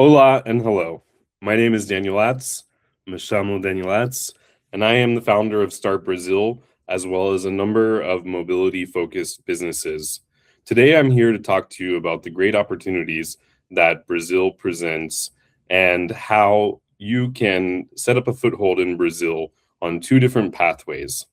Hola and hello. My name is Daniel Atz, Me chamo Daniel Atz, and I am the founder of Start Brazil, as well as a number of mobility-focused businesses. Today, I'm here to talk to you about the great opportunities that Brazil presents and how you can set up a foothold in Brazil on two different pathways.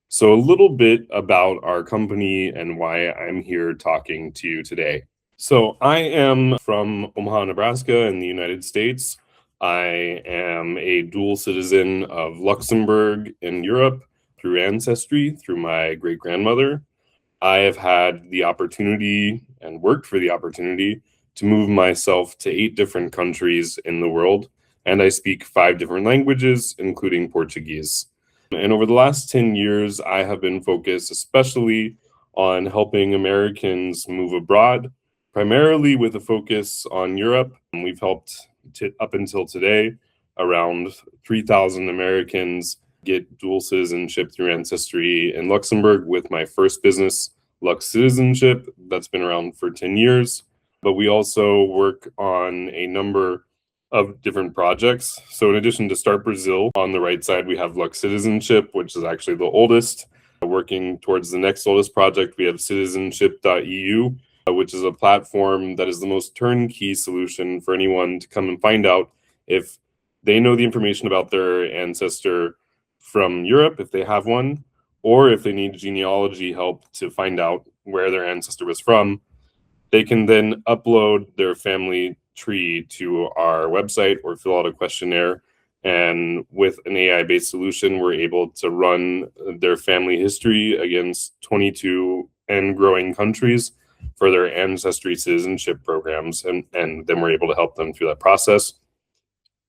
So, a little bit about our company and why I'm here talking to you today. So I am from Omaha, Nebraska in the United States. I am a dual citizen of Luxembourg in Europe through ancestry, through my great grandmother. I have had the opportunity and worked for the opportunity to move myself to 8 different countries in the world, and I speak 5 different languages, including Portuguese. And over the last 10 years, I have been focused especially on helping Americans move abroad, primarily with a focus on Europe. And we've helped up until today around 3,000 Americans get dual citizenship through ancestry in Luxembourg with my first business, Lux Citizenship, that's been around for 10 years. But we also work on a number of different projects. So in addition to Start Brazil, on the right side, we have Lux Citizenship, which is actually the oldest. Working towards the next oldest project, we have citizenship.eu, which is a platform that is the most turnkey solution for anyone to come and find out if they know the information about their ancestor from Europe, if they have one, or if they need genealogy help to find out where their ancestor was from. They can then upload their family tree to our website or fill out a questionnaire. And with an AI-based solution, we're able to run their family history against 22 and growing countries for their ancestry citizenship programs. And then we're able to help them through that process.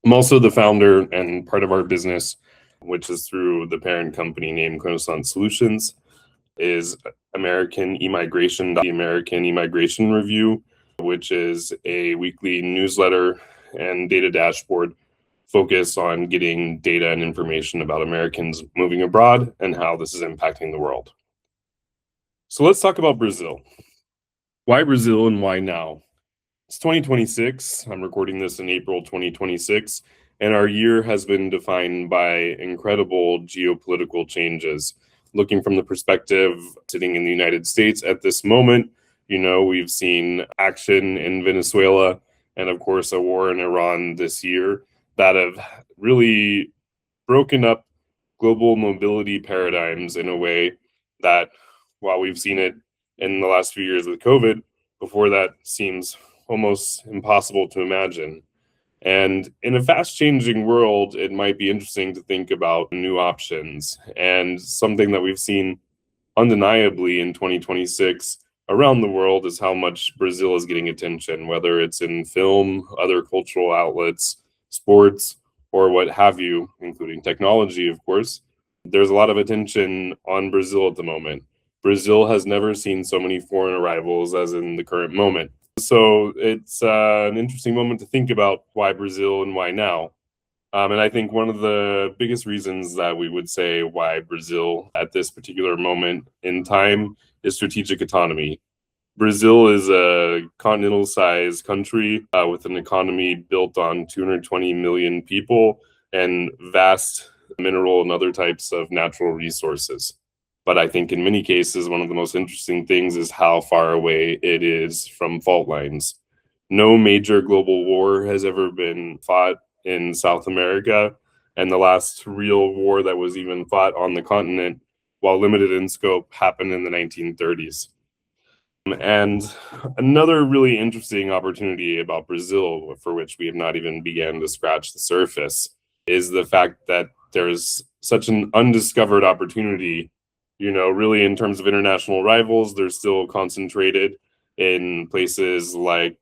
I'm also the founder and part of our business, which is through the parent company named Connaissance Solutions, is American Immigration, the American Immigration Review, which is a weekly newsletter and data dashboard focused on getting data and information about Americans moving abroad and how this is impacting the world. So let's talk about Brazil. Why Brazil and why now? It's 2026. I'm recording this in April 2026, and our year has been defined by incredible geopolitical changes. Looking from the perspective sitting in the United States at this moment, we've seen action in Venezuela and, of course, a war in Iran this year that have really broken up global mobility paradigms in a way that, while we've seen it in the last few years with COVID, before that seems almost impossible to imagine. And in a fast-changing world, it might be interesting to think about new options. And something that we've seen undeniably in 2026 around the world is how much Brazil is getting attention, whether it's in film, other cultural outlets, sports, or what have you, including technology, of course. There's a lot of attention on Brazil at the moment. Brazil has never seen so many foreign arrivals as in the current moment. So it's an interesting moment to think about why Brazil and why now. And I think one of the biggest reasons that we would say why Brazil at this particular moment in time is strategic autonomy. Brazil is a continental-sized country with an economy built on 220 million people and vast mineral and other types of natural resources. But I think in many cases, one of the most interesting things is how far away it is from fault lines. No major global war has ever been fought in South America, and the last real war that was even fought on the continent, while limited in scope, happened in the 1930s. And another really interesting opportunity about Brazil, for which we have not even began to scratch the surface, is the fact that there's such an undiscovered opportunity. Really in terms of international rivals, they're still concentrated in places like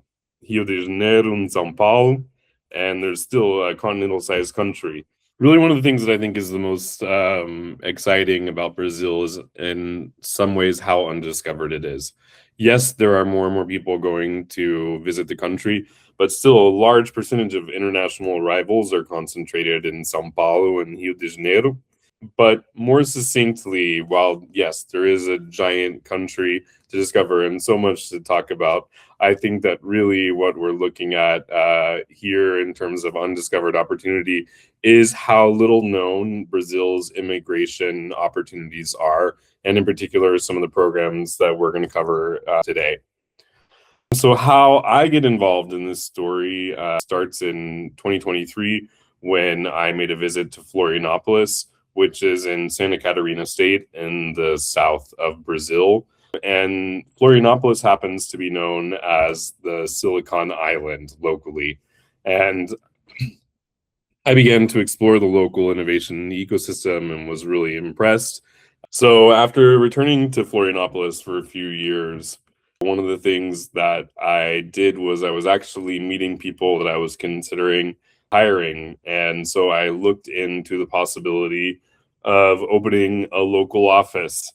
Rio de Janeiro and São Paulo, and there's still a continental-sized country. Really, one of the things that I think is the most exciting about Brazil is, in some ways, how undiscovered it is. Yes, there are more and more people going to visit the country, but still a large percentage of international arrivals are concentrated in São Paulo and Rio de Janeiro. But more succinctly, while yes, there is a giant country to discover and so much to talk about, I think that really what we're looking at here in terms of undiscovered opportunity is how little known Brazil's immigration opportunities are, and in particular, some of the programs that we're going to cover today. So, how I get involved in this story starts in 2023 when I made a visit to Florianopolis, which is in Santa Catarina state in the south of Brazil. And Florianopolis happens to be known as the Silicon Island locally. And I began to explore the local innovation ecosystem and was really impressed. So, after returning to Florianopolis for a few years, one of the things that I did was I was actually meeting people that I was considering hiring. And so I looked into the possibility of opening a local office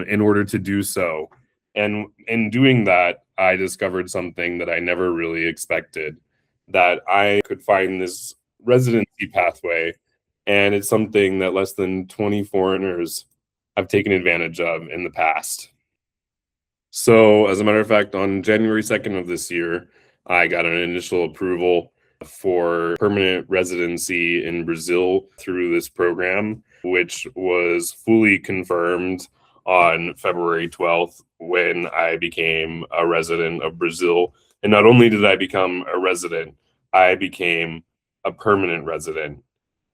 in order to do so. And in doing that, I discovered something that I never really expected, that I could find this residency pathway. And it's something that less than 20 foreigners have taken advantage of in the past. So, as a matter of fact, on January 2nd of this year, I got an initial approval for permanent residency in Brazil through this program, which was fully confirmed on February 12th when I became a resident of Brazil. And not only did I become a resident, I became a permanent resident.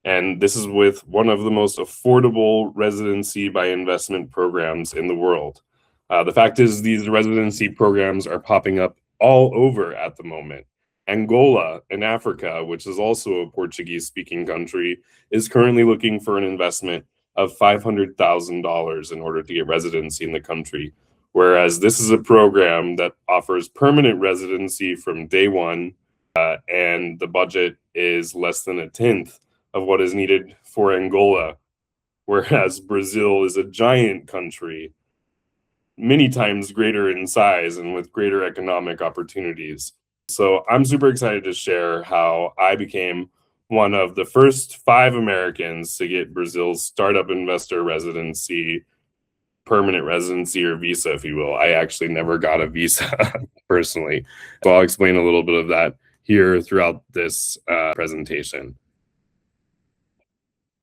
And this is with one of the most affordable residency by investment programs in the world. The fact is, these residency programs are popping up all over at the moment. Angola in Africa, which is also a Portuguese speaking country, is currently looking for an investment of $500,000 in order to get residency in the country. Whereas this is a program that offers permanent residency from day one, and the budget is less than a tenth of what is needed for Angola, whereas Brazil is a giant country, many times greater in size and with greater economic opportunities. So I'm super excited to share how I became one of the first 5 Americans to get Brazil's startup investor residency, permanent residency, or visa, if you will. I actually never got a visa personally. So I'll explain a little bit of that here throughout this presentation.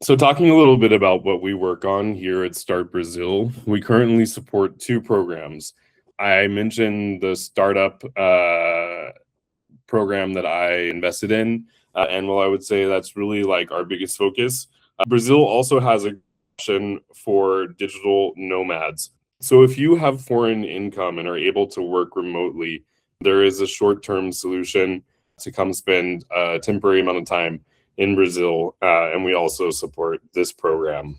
So, talking a little bit about what we work on here at Start Brazil, we currently support 2 programs. I mentioned the startup program that I invested in, and while I would say that's really like our biggest focus, Brazil also has a option for digital nomads. So, if you have foreign income and are able to work remotely, there is a short-term solution to come spend a temporary amount of time in Brazil, and we also support this program.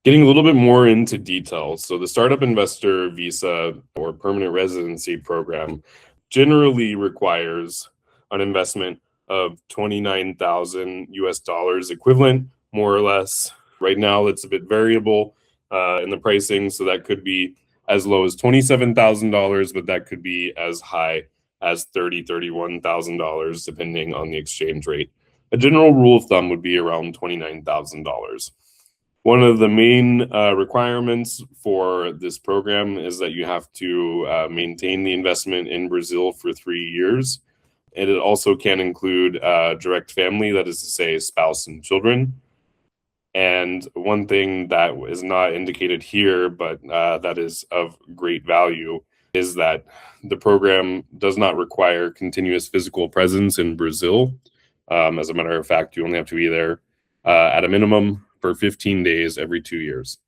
Getting a little bit more into details. So the Startup Investor Visa or Permanent Residency Program generally requires an investment of 29,000 US dollars equivalent, more or less. Right now, it's a bit variable in the pricing, so that could be as low as $27,000, but that could be as high as $31,000, depending on the exchange rate. A general rule of thumb would be around $29,000. One of the main requirements for this program is that you have to maintain the investment in Brazil for 3 years. And it also can include direct family, that is to say, spouse and children. And one thing that is not indicated here, but that is of great value, is that the program does not require continuous physical presence in Brazil. As a matter of fact, you only have to be there at a minimum for 15 days every 2 years.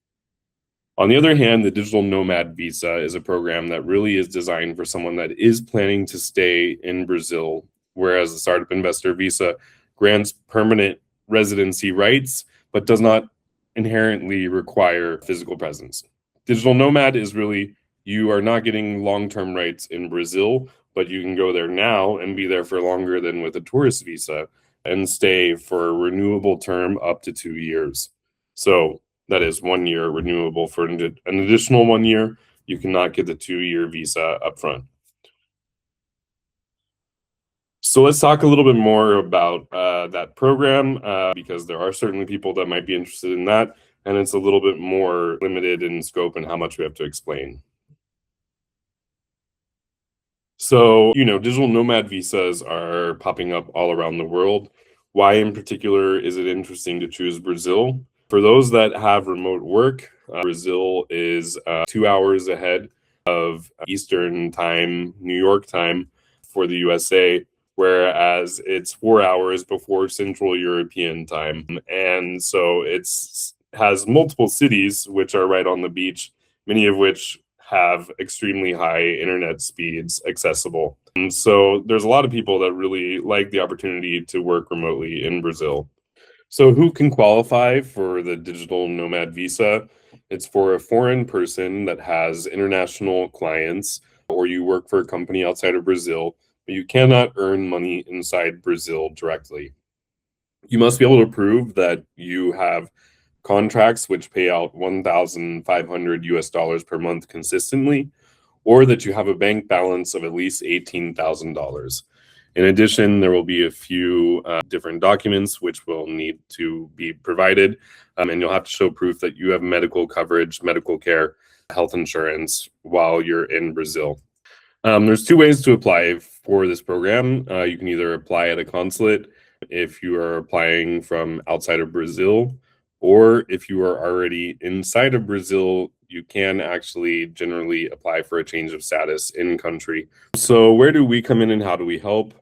On the other hand, the Digital Nomad Visa is a program that really is designed for someone that is planning to stay in Brazil, whereas the Startup Investor Visa grants permanent residency rights, but does not inherently require physical presence. Digital Nomad is really, you are not getting long-term rights in Brazil, but you can go there now and be there for longer than with a tourist visa and stay for a renewable term up to 2 years. So that is 1 year renewable for an additional 1 year. You cannot get the 2-year visa upfront. So let's talk a little bit more about that program because there are certainly people that might be interested in that, and it's a little bit more limited in scope and how much we have to explain. So, digital nomad visas are popping up all around the world. Why, in particular, is it interesting to choose Brazil? For those that have remote work, Brazil is 2 hours ahead of Eastern time, New York time for the USA, whereas it's 4 hours before Central European time. And so it's has multiple cities which are right on the beach, many of which have extremely high internet speeds accessible. And so there's a lot of people that really like the opportunity to work remotely in Brazil. So who can qualify for the digital nomad visa? It's for a foreign person that has international clients, or you work for a company outside of Brazil, but you cannot earn money inside Brazil directly. You must be able to prove that you have contracts which pay out 1,500 US dollars per month consistently, or that you have a bank balance of at least $18,000. In addition, there will be a few different documents which will need to be provided, and you'll have to show proof that you have medical coverage, medical care, health insurance while you're in Brazil. There's two ways to apply for this program. You can either apply at a consulate if you are applying from outside of Brazil, or if you are already inside of Brazil, you can actually generally apply for a change of status in country. So, where do we come in and how do we help?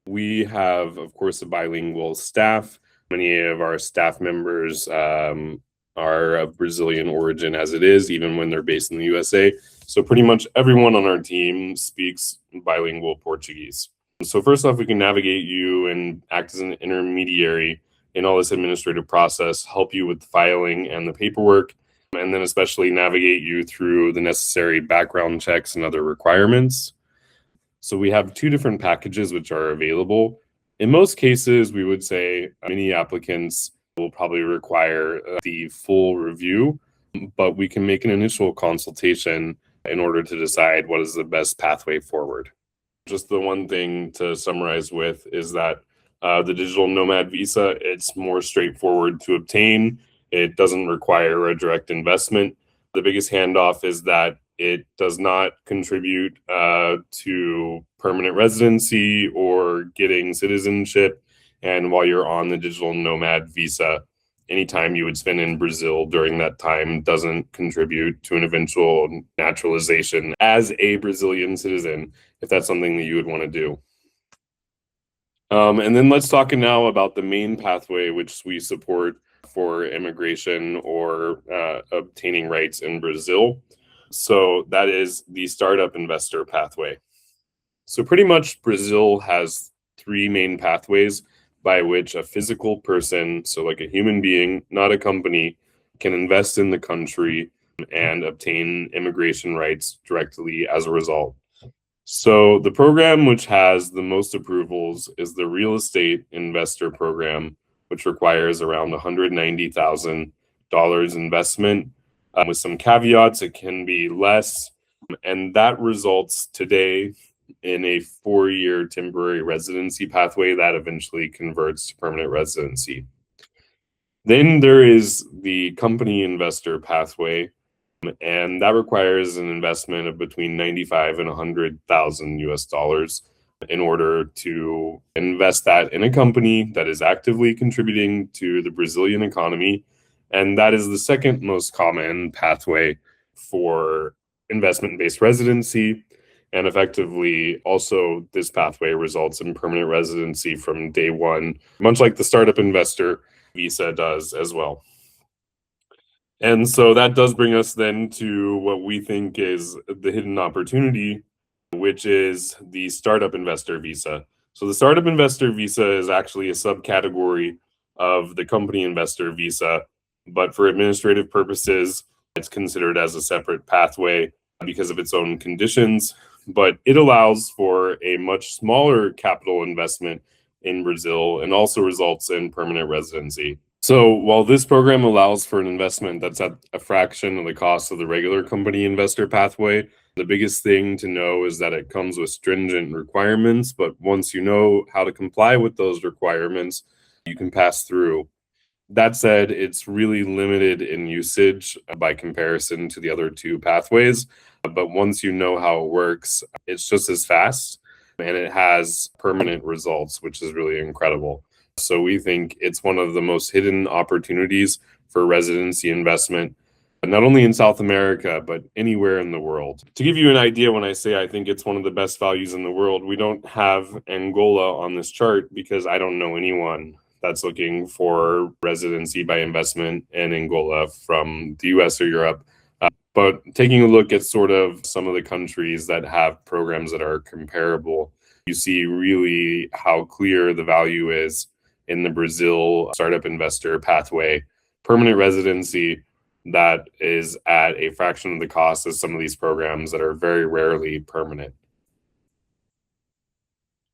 We have, of course, a bilingual staff. Many of our staff members are of Brazilian origin as it is, even when they're based in the USA. So pretty much everyone on our team speaks bilingual Portuguese. So first off, we can navigate you and act as an intermediary in all this administrative process, help you with the filing and the paperwork, and then especially navigate you through the necessary background checks and other requirements. So we have two different packages which are available. In most cases, we would say many applicants will probably require the full review, but we can make an initial consultation in order to decide what is the best pathway forward. Just the one thing to summarize with is that the digital nomad visa, it's more straightforward to obtain. It doesn't require a direct investment. The biggest handoff is that it does not contribute to permanent residency or getting citizenship. And while you're on the digital nomad visa, any time you would spend in Brazil during that time doesn't contribute to an eventual naturalization as a Brazilian citizen, if that's something that you would want to do. And then let's talk now about the main pathway which we support for immigration or obtaining rights in Brazil. So that is the startup investor pathway. So pretty much Brazil has three main pathways by which a physical person, so like a human being, not a company, can invest in the country and obtain immigration rights directly as a result. So the program which has the most approvals is the real estate investor program, which requires around $190,000 investment. With some caveats, it can be less, and that results today in a 4-year temporary residency pathway that eventually converts to permanent residency. Then there is the company investor pathway, and that requires an investment of between 95 and 100,000 US dollars in order to invest that in a company that is actively contributing to the Brazilian economy. And that is the second most common pathway for investment-based residency. And effectively, also, this pathway results in permanent residency from day one, much like the startup investor visa does as well. And so that does bring us then to what we think is the hidden opportunity, which is the startup investor visa. So the startup investor visa is actually a subcategory of the company investor visa, but for administrative purposes, it's considered as a separate pathway because of its own conditions. But it allows for a much smaller capital investment in Brazil and also results in permanent residency. So while this program allows for an investment that's at a fraction of the cost of the regular company investor pathway, the biggest thing to know is that it comes with stringent requirements, but once you know how to comply with those requirements, you can pass through. That said, it's really limited in usage by comparison to the other two pathways. But once you know how it works, it's just as fast and it has permanent results, which is really incredible. So we think it's one of the most hidden opportunities for residency investment, not only in South America, but anywhere in the world. To give you an idea, when I say I think it's one of the best values in the world, we don't have Angola on this chart because I don't know anyone that's looking for residency by investment in Angola from the US or Europe. But taking a look at sort of some of the countries that have programs that are comparable, you see really how clear the value is in the Brazil startup investor pathway. Permanent residency that is at a fraction of the cost of some of these programs that are very rarely permanent.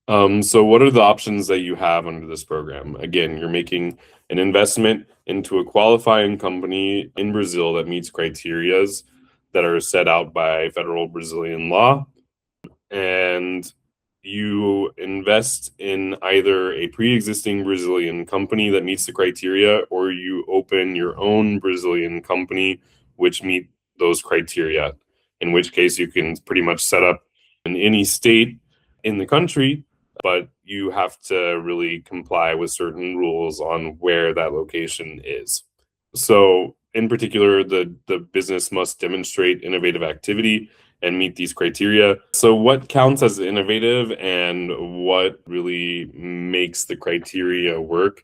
So what are the options that you have under this program? Again, you're making an investment into a qualifying company in Brazil that meets criterias that are set out by federal Brazilian law, and you invest in either a pre-existing Brazilian company that meets the criteria, or you open your own Brazilian company which meet those criteria, in which case you can pretty much set up in any state in the country, but you have to really comply with certain rules on where that location is. So in particular, the business must demonstrate innovative activity and meet these criteria. So what counts as innovative and what really makes the criteria work?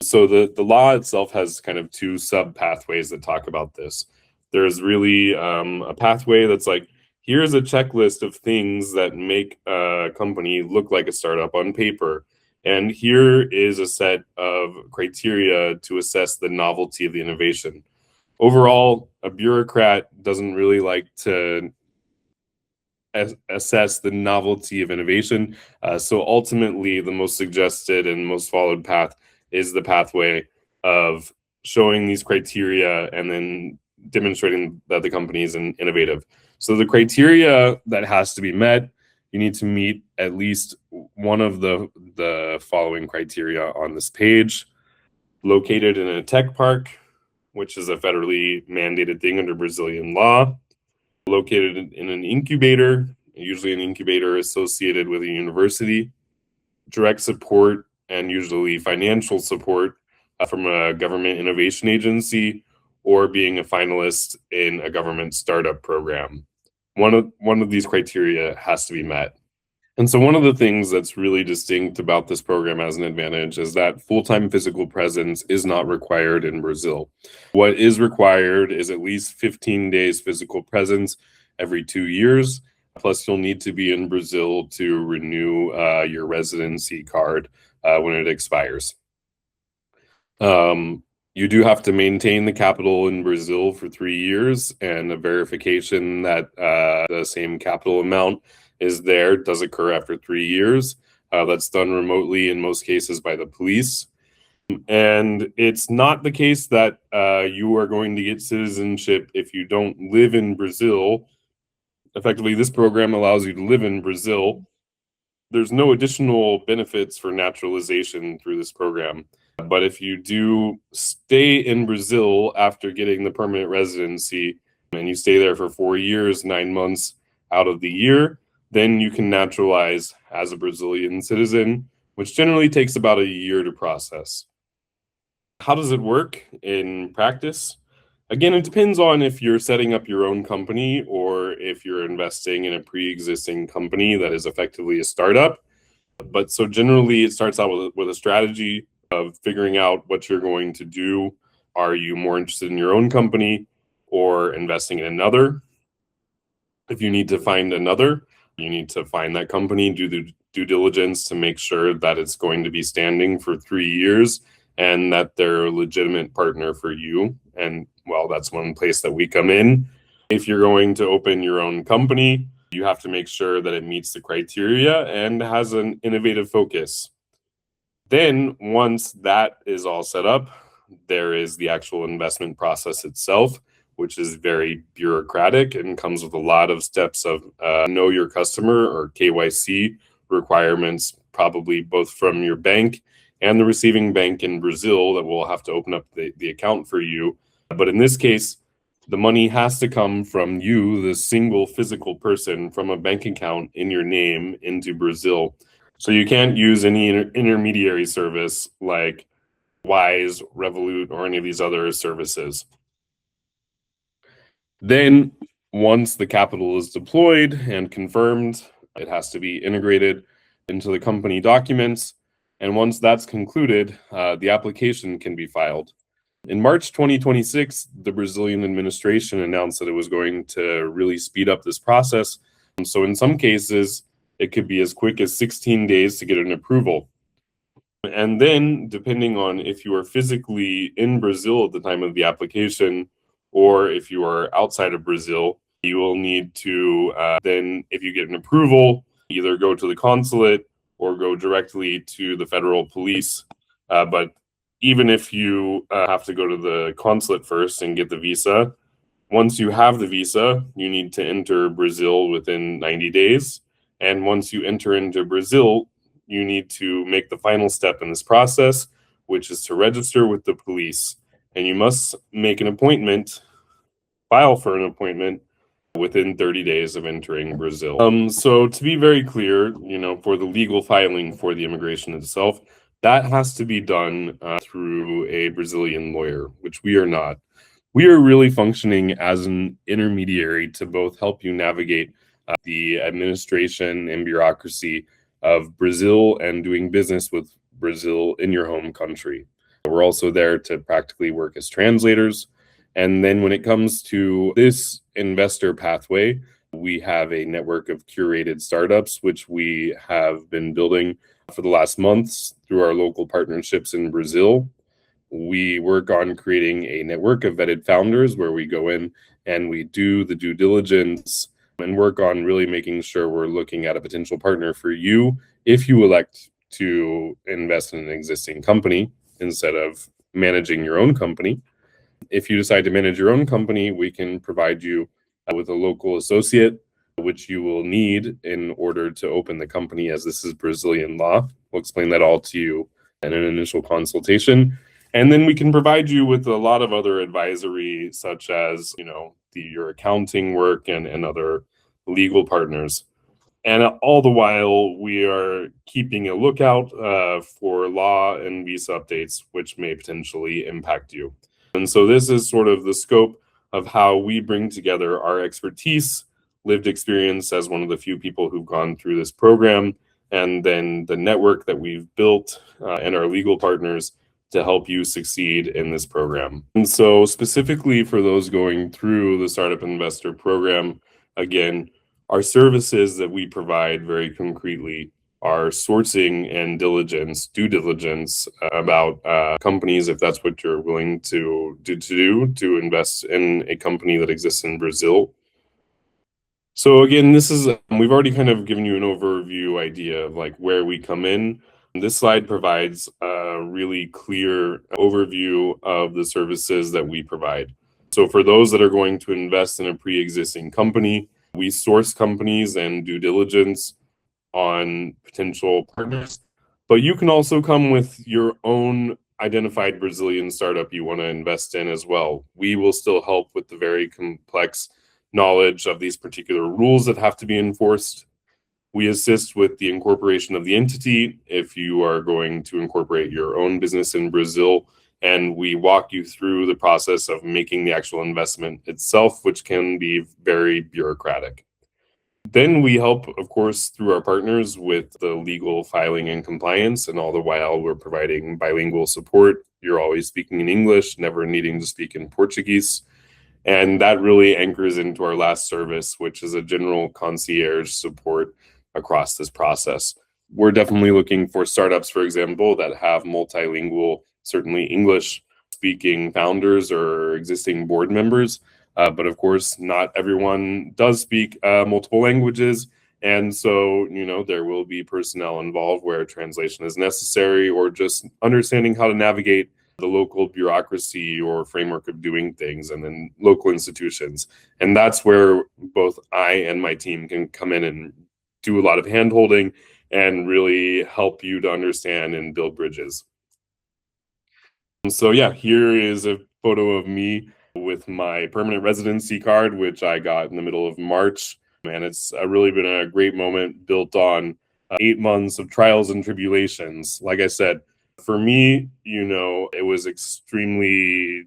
So the law itself has kind of two sub pathways that talk about this. There's really a pathway that's like, here's a checklist of things that make a company look like a startup on paper. And here is a set of criteria to assess the novelty of the innovation. Overall, a bureaucrat doesn't really like to assess the novelty of innovation. So ultimately, the most suggested and most followed path is the pathway of showing these criteria and then demonstrating that the company is innovative. So the criteria that has to be met, you need to meet at least one of the following criteria on this page. Located in a tech park, which is a federally mandated thing under Brazilian law. Located in an incubator, usually an incubator associated with a university. Direct support and usually financial support from a government innovation agency, or being a finalist in a government startup program. One of these criteria has to be met. And so one of the things that's really distinct about this program as an advantage is that full-time physical presence is not required in Brazil. What is required is at least 15 days physical presence every 2 years. Plus, you'll need to be in Brazil to renew your residency card when it expires. You do have to maintain the capital in Brazil for 3 years, and a verification that the same capital amount is there does occur after 3 years. That's done remotely in most cases by the police. And it's not the case that you are going to get citizenship if you don't live in Brazil. Effectively, this program allows you to live in Brazil. There's no additional benefits for naturalization through this program. But if you do stay in Brazil after getting the permanent residency and you stay there for 4 years, 9 months out of the year, then you can naturalize as a Brazilian citizen, which generally takes about a year to process. How does it work in practice? Again, it depends on if you're setting up your own company or if you're investing in a pre-existing company that is effectively a startup. But so generally, it starts out with a strategy of figuring out what you're going to do. Are you more interested in your own company or investing in another? If you need to find another, you need to find that company, do the due diligence to make sure that it's going to be standing for 3 years and that they're a legitimate partner for you. And well, that's one place that we come in. If you're going to open your own company, you have to make sure that it meets the criteria and has an innovative focus. Then, once that is all set up, there is the actual investment process itself, which is very bureaucratic and comes with a lot of steps of know your customer or KYC requirements, probably both from your bank and the receiving bank in Brazil that will have to open up the account for you. But in this case, the money has to come from you, the single physical person, from a bank account in your name into Brazil. So you can't use any intermediary service like Wise, Revolut, or any of these other services. Then, once the capital is deployed and confirmed, it has to be integrated into the company documents. And once that's concluded, the application can be filed. In March 2026, the Brazilian administration announced that it was going to really speed up this process. So in some cases, it could be as quick as 16 days to get an approval. And then, depending on if you are physically in Brazil at the time of the application, or if you are outside of Brazil, you will need to then, if you get an approval, either go to the consulate or go directly to the federal police. But even if you have to go to the consulate first and get the visa, once you have the visa, you need to enter Brazil within 90 days. And once you enter into Brazil, you need to make the final step in this process, which is to register with the police. And you must make an appointment, file for an appointment within 30 days of entering Brazil. So to be very clear, for the legal filing for the immigration itself, that has to be done through a Brazilian lawyer, which we are not. We are really functioning as an intermediary to both help you navigate the administration and bureaucracy of Brazil and doing business with Brazil in your home country. We're also there to practically work as translators. And then when it comes to this investor pathway, we have a network of curated startups, which we have been building for the last months through our local partnerships in Brazil. We work on creating a network of vetted founders where we go in and we do the due diligence and work on really making sure we're looking at a potential partner for you if you elect to invest in an existing company instead of managing your own company. If you decide to manage your own company, we can provide you with a local associate, which you will need in order to open the company, as this is Brazilian law. We'll explain that all to you in an initial consultation. And then we can provide you with a lot of other advisory, such as, your accounting work and other legal partners. And all the while, we are keeping a lookout for law and visa updates, which may potentially impact you. And so this is sort of the scope of how we bring together our expertise, lived experience as one of the few people who've gone through this program, and then the network that we've built and our legal partners to help you succeed in this program. And so specifically for those going through the Startup Investor Program, again, our services that we provide very concretely are sourcing and due diligence about companies, if that's what you're willing to do, invest in a company that exists in Brazil. So again, we've already kind of given you an overview idea of like where we come in. This slide provides a really clear overview of the services that we provide. So for those that are going to invest in a pre-existing company, we source companies and due diligence on potential partners. But you can also come with your own identified Brazilian startup you want to invest in as well. We will still help with the very complex knowledge of these particular rules that have to be enforced. We assist with the incorporation of the entity if you are going to incorporate your own business in Brazil, and we walk you through the process of making the actual investment itself, which can be very bureaucratic. Then we help, of course, through our partners with the legal filing and compliance, and all the while we're providing bilingual support. You're always speaking in English, never needing to speak in Portuguese. And that really anchors into our last service, which is a general concierge support across this process. We're definitely looking for startups, for example, that have multilingual, certainly English speaking founders or existing board members. But of course, not everyone does speak multiple languages. And so, there will be personnel involved where translation is necessary, or just understanding how to navigate the local bureaucracy or framework of doing things, and then local institutions. And that's where both I and my team can come in and do a lot of hand holding and really help you to understand and build bridges. So yeah, here is a photo of me with my permanent residency card, which I got in the middle of March. And it's really been a great moment built on 8 months of trials and tribulations. Like I said, for me, it was extremely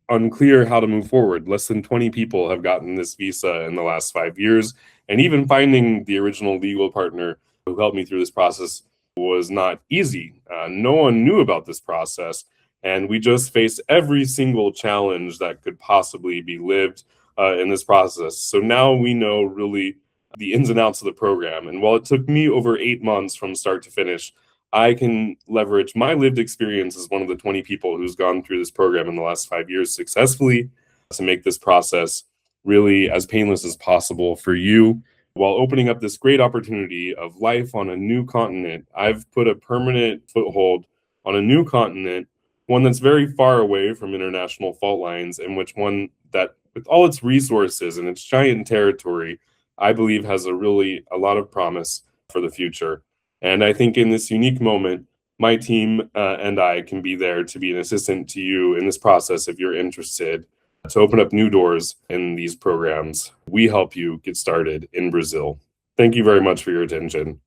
unclear how to move forward. Less than 20 people have gotten this visa in the last 5 years. And even finding the original legal partner who helped me through this process was not easy. No one knew about this process. And we just faced every single challenge that could possibly be lived in this process. So now we know really the ins and outs of the program. And while it took me over 8 months from start to finish, I can leverage my lived experience as one of the 20 people who's gone through this program in the last 5 years successfully to make this process really as painless as possible for you while opening up this great opportunity of life on a new continent. I've put a permanent foothold on a new continent, one that's very far away from international fault lines, and one that, with all its resources and its giant territory, I believe has a lot of promise for the future. And I think in this unique moment, my team and I can be there to be an assistant to you in this process if you're interested to open up new doors in these programs. We help you get started in Brazil. Thank you very much for your attention.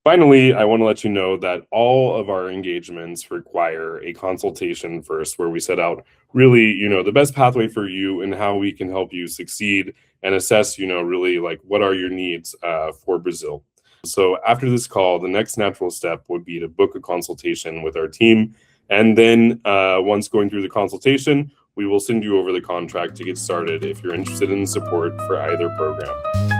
Finally, I want to let you know that all of our engagements require a consultation first, where we set out really, the best pathway for you and how we can help you succeed and assess, really like what are your needs for Brazil. So after this call, the next natural step would be to book a consultation with our team. And then once going through the consultation, we will send you over the contract to get started if you're interested in support for either program.